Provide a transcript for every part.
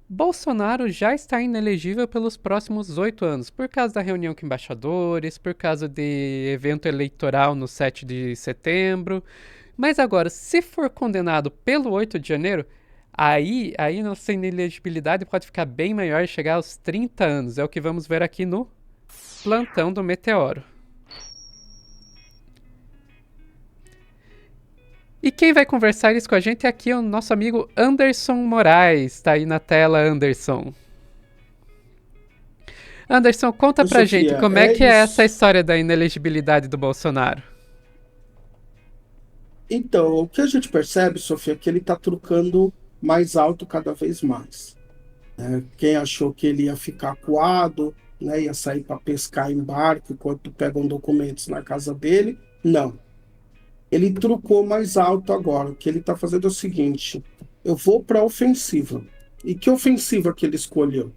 Bolsonaro já está inelegível pelos próximos 8 anos, por causa da reunião com embaixadores, por causa de evento eleitoral no 7 de setembro. Mas agora, se for condenado pelo 8 de janeiro, aí nossa inelegibilidade pode ficar bem maior e chegar aos 30 anos. É o que vamos ver aqui no plantão do Meteoro. E quem vai conversar isso com a gente é aqui o nosso amigo Anderson Moraes. Tá aí na tela, Anderson. Anderson, conta Oi, pra gente Sofia, como é é que é essa isso. história da inelegibilidade do Bolsonaro. Então, o que a gente percebe, Sofia, é que ele está trucando mais alto cada vez mais. Quem achou que ele ia ficar acuado, né, ia sair para pescar em barco enquanto pegam documentos na casa dele, não. Ele trucou mais alto agora. O que ele está fazendo é o seguinte: eu vou para a ofensiva. E que ofensiva que ele escolheu?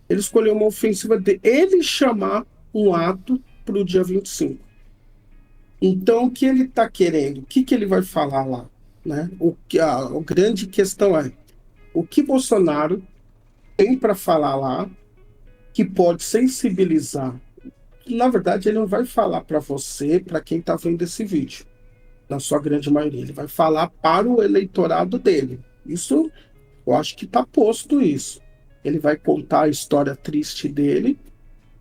Ele escolheu uma ofensiva de ele chamar um ato para o dia 25. Então, o que ele está querendo? O que, que ele vai falar lá? Né? A grande questão é o que Bolsonaro tem para falar lá que pode sensibilizar. Na verdade, ele não vai falar para você, para quem está vendo esse vídeo, na sua grande maioria. Ele vai falar para o eleitorado dele. Isso, eu acho que está posto isso. Ele vai contar a história triste dele,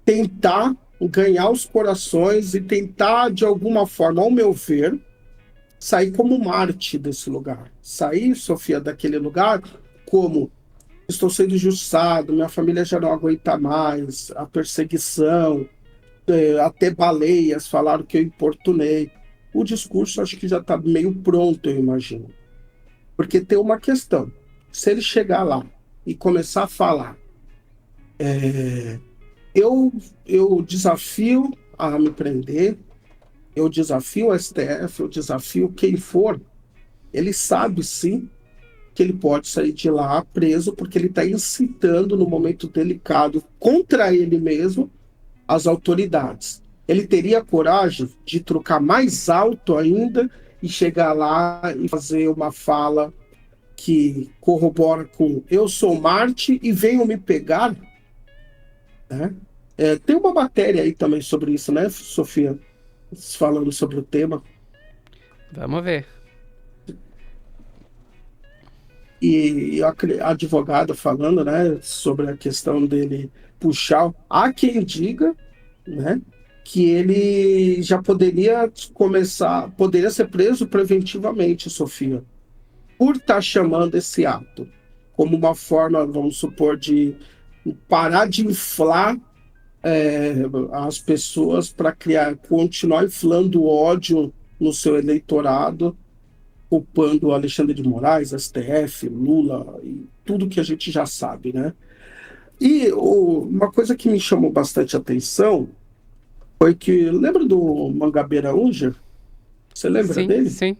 tentar ganhar os corações e tentar, de alguma forma, ao meu ver, sair como Marte desse lugar. Sair, Sofia, daquele lugar como estou sendo injustiçado, minha família já não aguenta mais, a perseguição, até baleias falaram que eu importunei. O discurso acho que já está meio pronto, eu imagino. Porque tem uma questão. Se ele chegar lá e começar a falar, eu, eu desafio a me prender, eu desafio o STF, eu desafio quem for, ele sabe sim que ele pode sair de lá preso porque ele está incitando no momento delicado contra ele mesmo as autoridades. Ele teria coragem de trocar mais alto ainda e chegar lá e fazer uma fala que corrobora com eu sou Marte e venham me pegar, né? Tem uma matéria aí também sobre isso, né, Sofia? Falando sobre o tema. Vamos ver. E a advogada falando, né, sobre a questão dele puxar. Há quem diga, né, que ele já poderia ser preso preventivamente, Sofia, por estar chamando esse ato como uma forma, vamos supor, de parar de inflar é, as pessoas para continuar inflando ódio no seu eleitorado, culpando o Alexandre de Moraes, STF, Lula e tudo que a gente já sabe, né? E uma coisa que me chamou bastante atenção foi que, lembra do Mangabeira Unger? Você lembra Sim, dele? sim.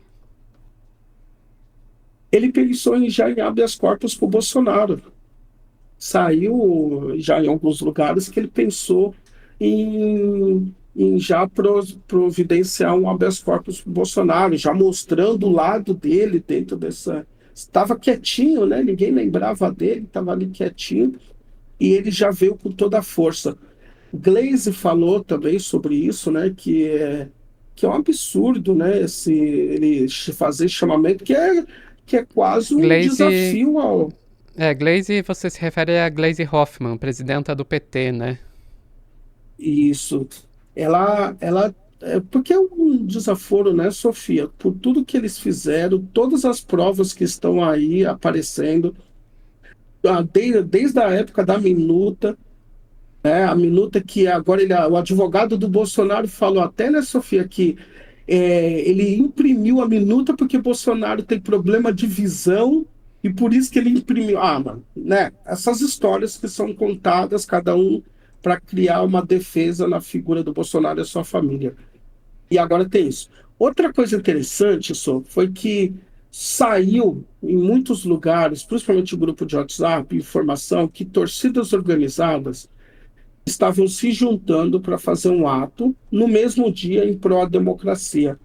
Ele pensou em já em habeas corpus para o Bolsonaro. Saiu já em alguns lugares que ele pensou em já providenciar um habeas corpus para o Bolsonaro, já mostrando o lado dele dentro dessa. Estava quietinho, né? Ninguém lembrava dele, estava ali quietinho, e ele já veio com toda a força. Gleisi falou também sobre isso, né? Que é um absurdo, né? Ele fazer chamamento, que é quase um Glaze. desafio ao. Glaze, você se refere a Glaze Hoffmann, presidenta do PT, né? Isso. Porque é um desaforo, né, Sofia? Por tudo que eles fizeram, todas as provas que estão aí aparecendo, desde a época da minuta, né, a minuta que agora o advogado do Bolsonaro falou até, né, Sofia, que ele imprimiu a minuta porque Bolsonaro tem problema de visão e por isso que ele imprimiu. Ah, mano, né? Essas histórias que são contadas, cada um para criar uma defesa na figura do Bolsonaro e a sua família. E agora tem isso. Outra coisa interessante, só, foi que saiu em muitos lugares, principalmente o grupo de WhatsApp, informação que torcidas organizadas estavam se juntando para fazer um ato no mesmo dia em prol da democracia.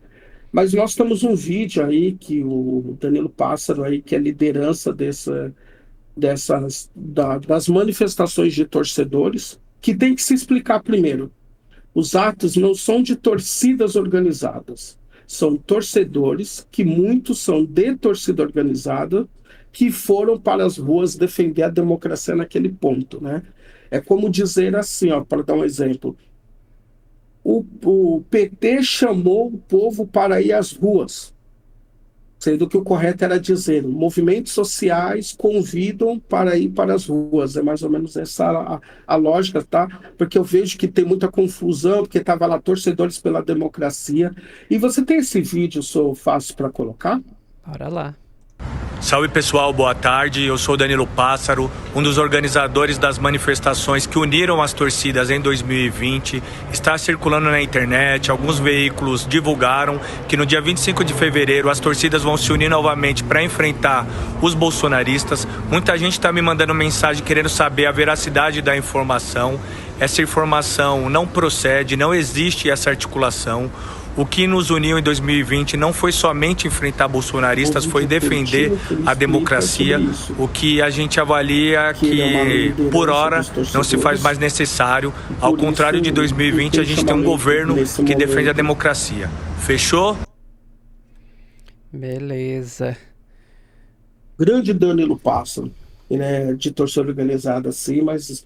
Mas nós temos um vídeo aí que o Danilo Pássaro aí, que é liderança das manifestações de torcedores, que tem que se explicar primeiro. Os atos não são de torcidas organizadas, são torcedores, que muitos são de torcida organizada, que foram para as ruas defender a democracia naquele ponto, né? É como dizer assim, ó, para dar um exemplo, o PT chamou o povo para ir às ruas, sendo que o correto era dizer, movimentos sociais convidam para ir para as ruas. É mais ou menos essa a lógica, tá? Porque eu vejo que tem muita confusão, porque estava lá torcedores pela democracia. E você tem esse vídeo, sou fácil para colocar? Bora lá. Salve pessoal, boa tarde. Eu sou Danilo Pássaro, um dos organizadores das manifestações que uniram as torcidas em 2020. Está circulando na internet, alguns veículos divulgaram que no dia 25 de fevereiro as torcidas vão se unir novamente para enfrentar os bolsonaristas. Muita gente está me mandando mensagem querendo saber a veracidade da informação. Essa informação não procede, não existe essa articulação. O que nos uniu em 2020 não foi somente enfrentar bolsonaristas, foi defender a democracia. O que a gente avalia que, por hora, não se faz mais necessário. Ao contrário de 2020, a gente tem um governo que defende a democracia. Fechou? Beleza. Grande Danilo Pássaro, ele é de torcida organizada, sim, mas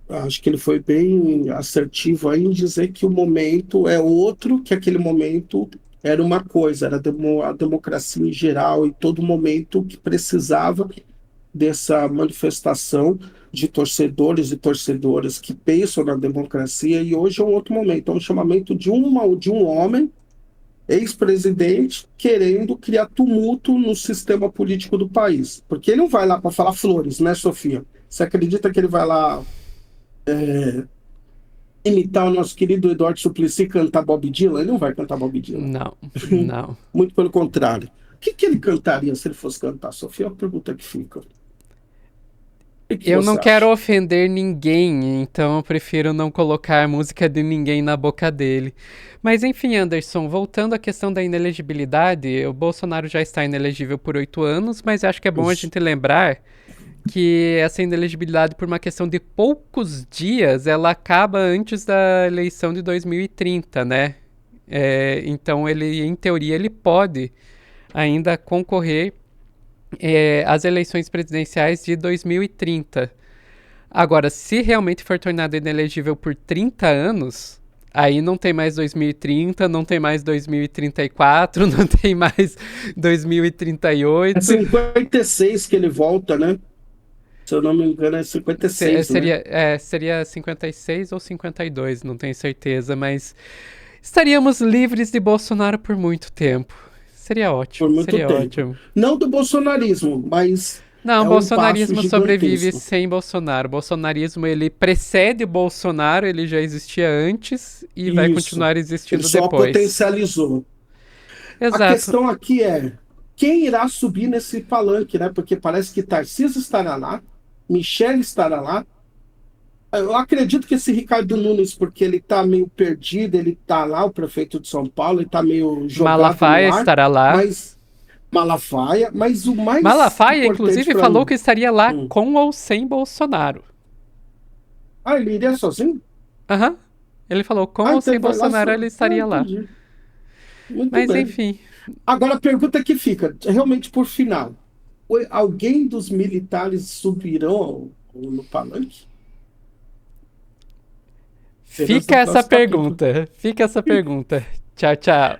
acho que ele foi bem assertivo aí em dizer que o momento é outro, que aquele momento era uma coisa, era a democracia em geral, e todo momento que precisava dessa manifestação de torcedores e torcedoras que pensam na democracia, e hoje é um outro momento, é um chamamento de um homem, ex-presidente, querendo criar tumulto no sistema político do país. Porque ele não vai lá para falar flores, né, Sofia? Você acredita que ele vai lá imitar o nosso querido Eduardo Suplicy e cantar Bob Dylan? Ele não vai cantar Bob Dylan. Não, não. Muito pelo contrário. O que ele cantaria se ele fosse cantar, Sofia? É uma pergunta que fica. Eu não quero ofender ninguém, então eu prefiro não colocar a música de ninguém na boca dele. Mas enfim, Anderson, voltando à questão da inelegibilidade, o Bolsonaro já está inelegível por 8 anos, mas acho que é bom a gente lembrar que essa inelegibilidade, por uma questão de poucos dias, ela acaba antes da eleição de 2030, né? Então ele, em teoria, ele pode ainda concorrer às eleições presidenciais de 2030. Agora, se realmente for tornado inelegível por 30 anos, aí não tem mais 2030, não tem mais 2034, não tem mais 2038. É 56 que ele volta, né? Se eu não me engano, é 56, seria, né? Seria 56 ou 52, não tenho certeza, mas estaríamos livres de Bolsonaro por muito tempo. Seria ótimo, Por muito seria tempo. ótimo. Não do bolsonarismo, mas não, o bolsonarismo sobrevive gigantesco. sem Bolsonaro. O bolsonarismo, ele precede o Bolsonaro, ele já existia antes e vai continuar existindo ele só depois. Potencializou. Exato. A questão aqui é, quem irá subir nesse palanque, né? Porque parece que Tarcísio estará lá, Michele estará lá. Eu acredito que esse Ricardo Nunes, porque ele está meio perdido, ele está lá, o prefeito de São Paulo, ele está meio jogado Malafaia no ar, estará lá. Mas Malafaia, mas o mais Malafaia, inclusive, falou que estaria lá com ou sem Bolsonaro. Ah, ele iria sozinho? Aham. Ele falou com ou sem Bolsonaro ele estaria lá. Muito mas bem. Enfim. Agora a pergunta que fica, realmente por final. Alguém dos militares subirão no palanque? Fica essa pergunta. Fica essa pergunta. Tchau, tchau.